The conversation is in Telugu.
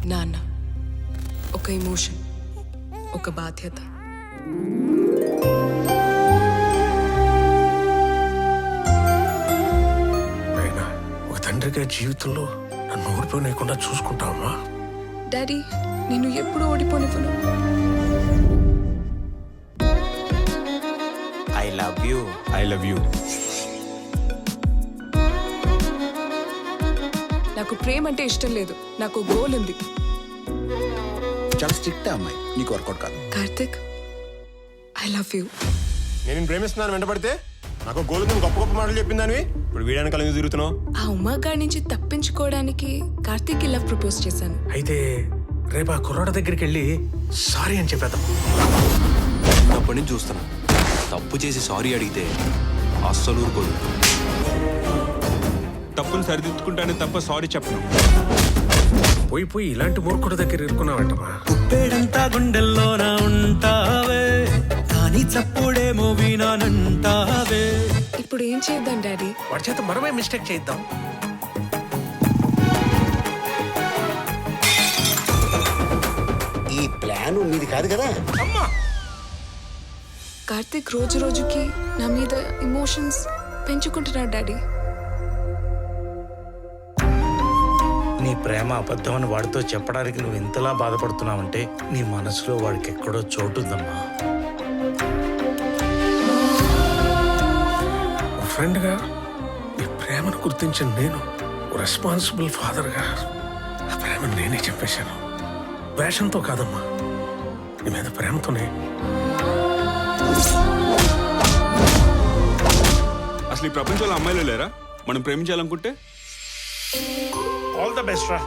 నాన్న, ఒక ఎమోషన్, ఒక బాధ్యత. అయినా ఒక తండ్రిగా జీవితంలో నన్ను ఓడిపోలేకుండా చూసుకుంటావమ్మా. డాడీ, నేను ఎప్పుడు ఓడిపోనివ్వను. I love you. నాకు ప్రేమ అంటే ఇష్టం లేదు, నాకు గోల్ ఉంది. చాలా స్ట్రిక్ట్ అమ్మాయి, నీకు వర్కౌట్ కాదు. Karthik, I love you. నేను ప్రేమిస్తున్నాను వెంటబడితే నాకు గోలు గొప్ప గొప్ప మాటలు చెప్పిందానివి ఇప్పుడు వీడానికి కలిగి తిరుగుతున్నావు. ఆ ఉమాగాడి నుంచి తప్పించుకోవడానికి కార్తిక్ లవ్ ప్రపోజ్ చేశాను. అయితే రేపు ఆ కుర్రాడ దగ్గరికి వెళ్ళి సారీ అని చెప్పేద్దాం. అప్పటి నుంచి చూస్తున్నా, తప్పు చేసి సారీ అడిగితే అస్సలు ఊరుకోడు. తప్పును సరిదిద్దుకుంటానే తప్ప సారీ చెప్పను. పోయి పోయి ఇలాంటి మూర్ఖుడి దగ్గర ఇరుకున్నావంటమా. ఉప్పేడంతా గుండెల్లోన ఉంటావే, కానీ చప్పుడేమో వినానంటావే. ఇప్పుడు ఏం చేద్దాం డాడీ? వాడి చేత మనమే మిస్టేక్ చేద్దాం. ఈ ప్లాన్ మీది కాదు కదా. కార్తిక్ రోజు రోజుకి నా మీద ఎమోషన్స్ పెంచుకుంటున్నాడు డాడీ. నీ ప్రేమ అబద్ధం అని వాడితో చెప్పడానికి నువ్వు ఇంతలా బాధపడుతున్నావంటే నీ మనసులో వాడికి ఎక్కడో చోటుందమ్మా. ఫ్రెండ్గా నీ ప్రేమను గుర్తించిన నేను, రెస్పాన్సిబుల్ ఫాదర్గా ఆ ప్రేమను నేనే చెప్పేశాను. వేషంతో కాదమ్మా, నీ మీద ప్రేమతోనే. అసలు ఈ ప్రపంచంలో అమ్మాయిలు లేరా మనం ప్రేమించాలనుకుంటే? ఆల్ ద బెస్ట్ రా.